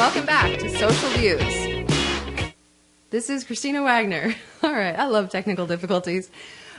Welcome back to Social Views. This is Christina Wagner. All right, I love technical difficulties.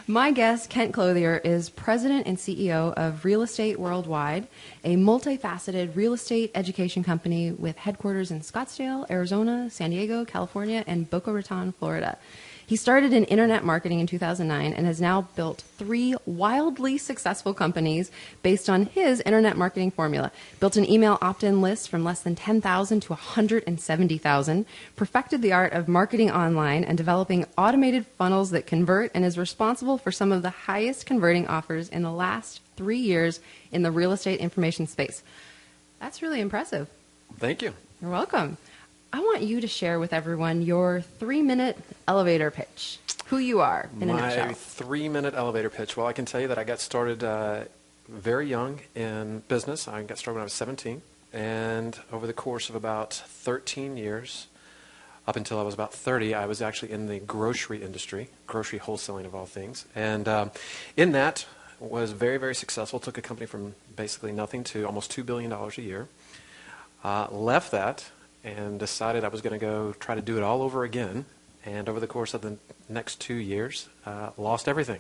My guest, Kent Clothier, is president and CEO of Real Estate Worldwide, a multifaceted real estate education company with headquarters in Scottsdale, Arizona, San Diego, California, and Boca Raton, Florida. He started in internet marketing in 2009 and has now built 3 wildly successful companies based on his internet marketing formula. Built an email opt-in list from less than 10,000 to 170,000, perfected the art of marketing online and developing automated funnels that convert, and is responsible for some of the highest converting offers in the last 3 years in the real estate information space. That's really impressive. Thank you. You're welcome. I want you to share with everyone your 3-minute elevator pitch, who you are in a nutshell. My 3-minute elevator pitch. Well, I can tell you that I got started very young in business. I got started when I was 17, and over the course of about 13 years, up until I was about 30, I was actually in the grocery industry, grocery wholesaling of all things, and in that was very, very successful. Took a company from basically nothing to almost $2 billion a year. Left that and decided I was going to go try to do it all over again. And over the course of the next 2 years, lost everything.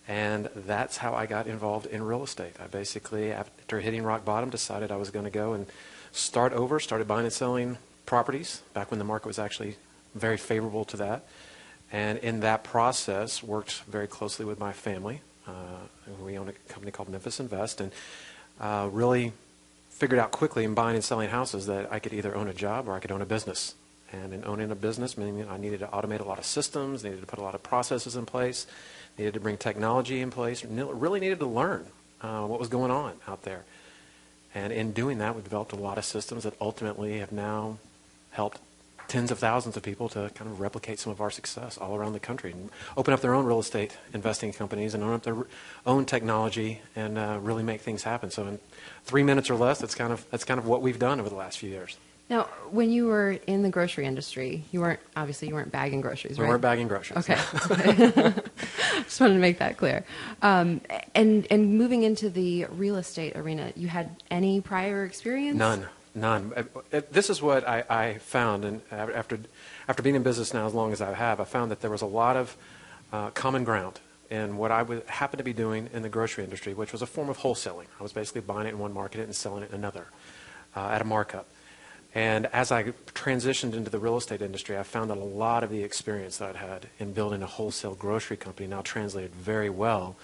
And that's how I got involved in real estate. I basically, after hitting rock bottom, decided I was going to go and start over, started buying and selling properties back when the market was actually very favorable to that. And in that process, worked very closely with my family. We own a company called Memphis Invest, and really figured out quickly in buying and selling houses that I could either own a job or I could own a business. And in owning a business, meaning I needed to automate a lot of systems, needed to put a lot of processes in place, needed to bring technology in place, really needed to learn what was going on out there. And in doing that, we developed a lot of systems that ultimately have now helped tens of thousands of people to kind of replicate some of our success all around the country and open up their own real estate investing companies and own up their own technology and really make things happen. So in 3 minutes or less, that's kind of what we've done over the last few years. Now, when you were in the grocery industry, you weren't bagging groceries, right? We weren't bagging groceries. Okay. Just wanted to make that clear. And moving into the real estate arena, you had any prior experience? None. This is what I found, and after being in business now as long as I have, I found that there was a lot of common ground in what I would happen to be doing in the grocery industry, which was a form of wholesaling. I was basically buying it in one market and selling it in another at a markup. And as I transitioned into the real estate industry, I found that a lot of the experience that I'd had in building a wholesale grocery company now translated very well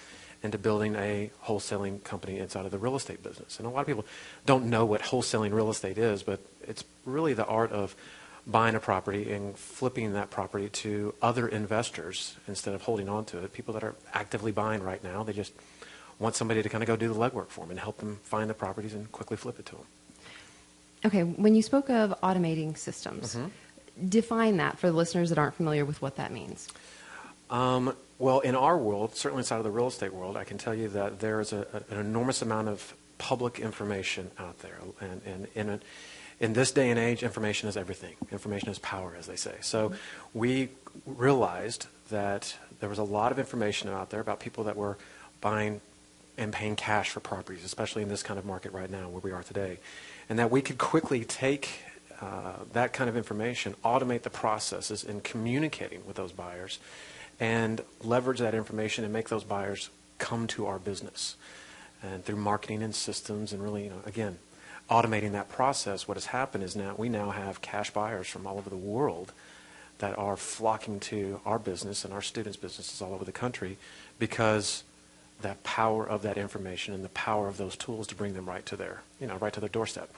into building a wholesaling company inside of the real estate business. And a lot of people don't know what wholesaling real estate is, but it's really the art of buying a property and flipping that property to other investors instead of holding on to it. People that are actively buying right now, they just want somebody to kind of go do the legwork for them and help them find the properties and quickly flip it to them. Okay, when you spoke of automating systems, define that for the listeners that aren't familiar with what that means. Well, in our world, certainly inside of the real estate world, I can tell you that there is an enormous amount of public information out there. And in this day and age, information is everything. Information is power, as they say. So we realized that there was a lot of information out there about people that were buying and paying cash for properties, especially in this kind of market right now where we are today. And that we could quickly take that kind of information, automate the processes in communicating with those buyers, and leverage that information and make those buyers come to our business. And through marketing and systems and really, again, automating that process, what has happened is we now have cash buyers from all over the world that are flocking to our business and our students' businesses all over the country because that power of that information and the power of those tools to bring them right to their doorstep.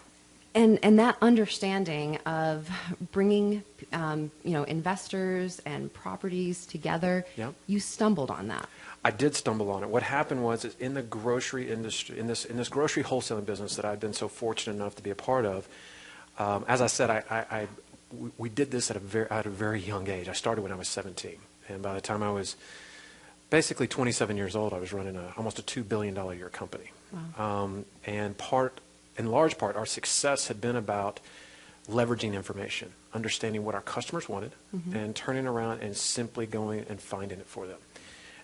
And that understanding of bringing, investors and properties together, you stumbled on that. I did stumble on it. What happened was in the grocery industry, in this grocery wholesaling business that I've been so fortunate enough to be a part of, as I said, we did this at a very young age. I started when I was 17, and by the time I was basically 27 years old, I was running almost a $2 billion a year company. Wow. In large part, our success had been about leveraging information, understanding what our customers wanted, and turning around and simply going and finding it for them.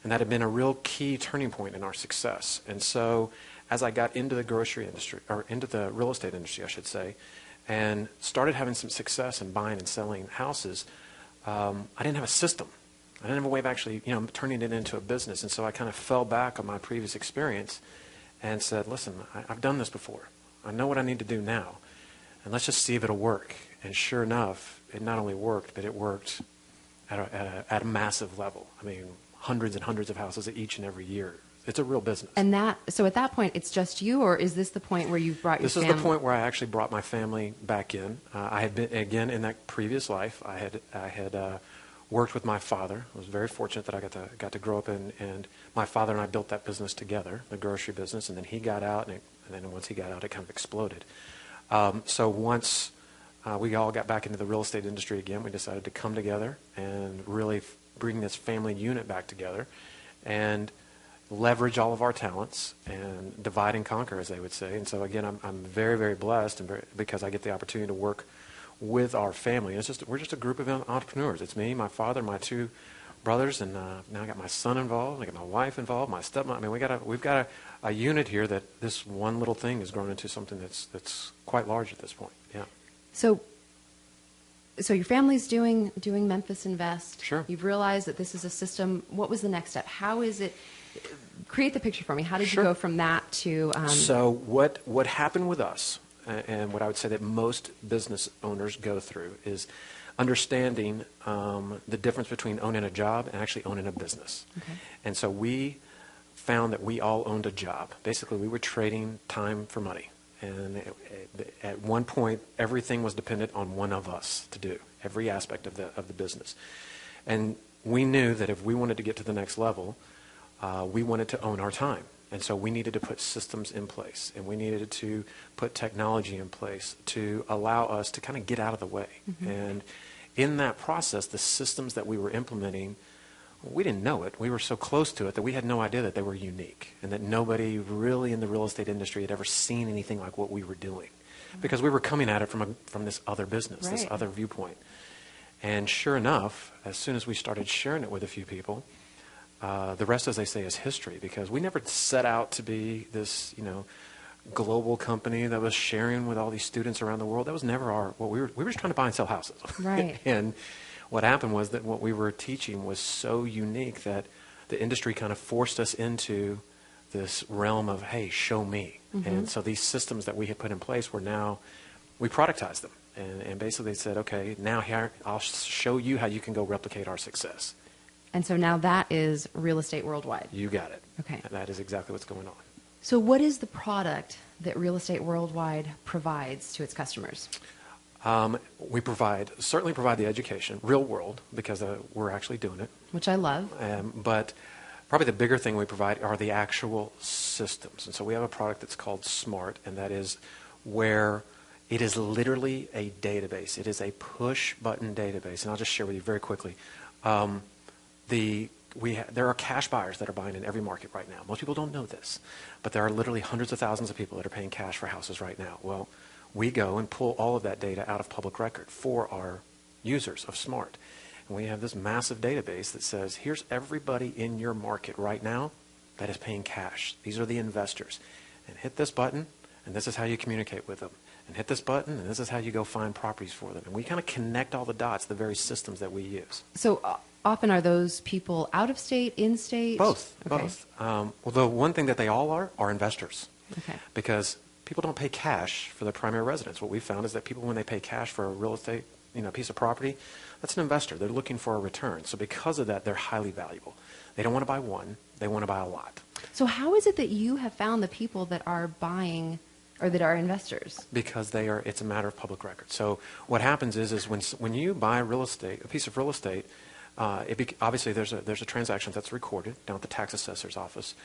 And that had been a real key turning point in our success. And so as I got into the grocery industry, or into the real estate industry, I should say, and started having some success in buying and selling houses, I didn't have a system. I didn't have a way of actually, turning it into a business. And so I kind of fell back on my previous experience and said, listen, I've done this before. I know what I need to do now. And let's just see if it'll work. And sure enough, it not only worked, but it worked at a massive level. I mean, hundreds and hundreds of houses each and every year. It's a real business. And so at that point, it's just you, or is this the point where you've brought your family? This is the point where I actually brought my family back in. I had been, again, in that previous life, I had worked with my father. I was very fortunate that I got to grow up and my father and I built that business together, the grocery business, and then he got out, and then once he got out, it kind of exploded. So once we all got back into the real estate industry again, we decided to come together and really bring this family unit back together and leverage all of our talents and divide and conquer, as they would say. And so again, I'm very, very blessed because I get the opportunity to work with our family. We're just a group of entrepreneurs. It's me, my father, my two brothers, and now I got my son involved. I got my wife involved, my stepmom. I mean, we've got a unit here that this one little thing has grown into something that's quite large at this point. Yeah. So your family's doing Memphis Invest. Sure. You've realized that this is a system. What was the next step? How is it? Create the picture for me. How did Sure. you go from that to? So what happened with us, and what I would say that most business owners go through, is understanding the difference between owning a job and actually owning a business. Okay. And so we found that we all owned a job. Basically, we were trading time for money. And at one point, everything was dependent on one of us to do, every aspect of the business. And we knew that if we wanted to get to the next level, we wanted to own our time. And so we needed to put systems in place, and we needed to put technology in place to allow us to kind of get out of the way. Mm-hmm. And in that process, the systems that we were implementing, we didn't know it. We were so close to it that we had no idea that they were unique and that nobody really in the real estate industry had ever seen anything like what we were doing, because we were coming at it from this other business, this other viewpoint. And sure enough, as soon as we started sharing it with a few people, the rest, as they say, is history, because we never set out to be this, global company that was sharing with all these students around the world. That was never what we were just trying to buy and sell houses. Right. And what happened was that what we were teaching was so unique that the industry kind of forced us into this realm of, hey, show me. Mm-hmm. And so these systems that we had put in place we productized them. And basically said, okay, now here, I'll show you how you can go replicate our success. And so now that is Real Estate Worldwide. You got it. Okay. And that is exactly what's going on. So what is the product that Real Estate Worldwide provides to its customers? We certainly provide the education, real world, because we're actually doing it. Which I love. But probably the bigger thing we provide are the actual systems. And so we have a product that's called SMART, and that is where it is literally a database. It is a push-button database. And I'll just share with you very quickly. There are cash buyers that are buying in every market right now. Most people don't know this, but there are literally hundreds of thousands of people that are paying cash for houses right now. Well, we go and pull all of that data out of public record for our users of SMART. And we have this massive database that says, here's everybody in your market right now that is paying cash. These are the investors. And hit this button, and this is how you communicate with them. And hit this button, and this is how you go find properties for them. And we kind of connect all the dots, the very systems that we use. So often are those people out of state, in state? Both. Okay. Both. Well, the one thing that they all are investors. Okay. Because people don't pay cash for their primary residence. What we found is that people, when they pay cash for a real estate piece of property, that's an investor. They're looking for a return. So because of that, they're highly valuable. They don't want to buy one. They want to buy a lot. So how is it that you have found the people that are buying or that are investors? Because it's a matter of public record. So what happens is when you buy real estate, a piece of real estate, obviously there's a transaction that's recorded down at the tax assessor's office.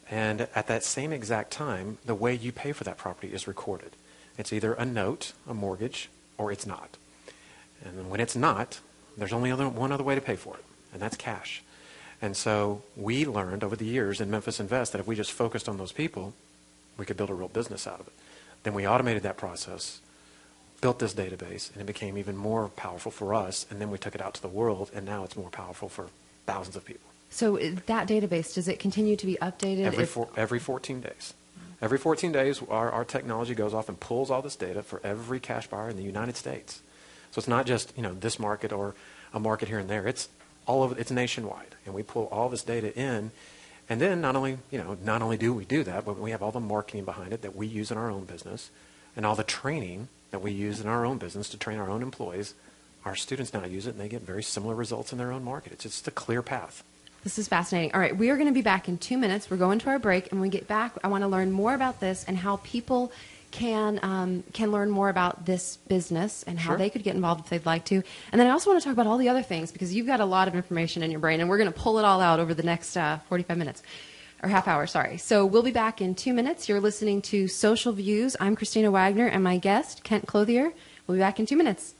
And at that same exact time, the way you pay for that property is recorded. It's either a note, a mortgage, or it's not. And then when it's not, there's only one other way to pay for it, and that's cash. And so we learned over the years in Memphis Invest that if we just focused on those people, we could build a real business out of it. Then we automated that process, built this database, and it became even more powerful for us. And then we took it out to the world, and now it's more powerful for thousands of people. So that database, does it continue to be updated? Every 14 days. Every 14 days, our technology goes off and pulls all this data for every cash buyer in the United States. So it's not just, this market or a market here and there. It's all over. It's nationwide, and we pull all this data in. And then not only do we do that, but we have all the marketing behind it that we use in our own business, and all the training that we use in our own business to train our own employees. Our students now use it, and they get very similar results in their own market. It's just a clear path. This is fascinating. All right, we are going to be back in 2 minutes. We're going to our break, and when we get back, I want to learn more about this and how people can learn more about this business and how they could get involved if they'd like to. And then I also want to talk about all the other things, because you've got a lot of information in your brain, and we're going to pull it all out over the next 45 minutes. Or half hour, sorry. So we'll be back in 2 minutes. You're listening to Social Views. I'm Christina Wagner, and my guest, Kent Clothier. We'll be back in 2 minutes.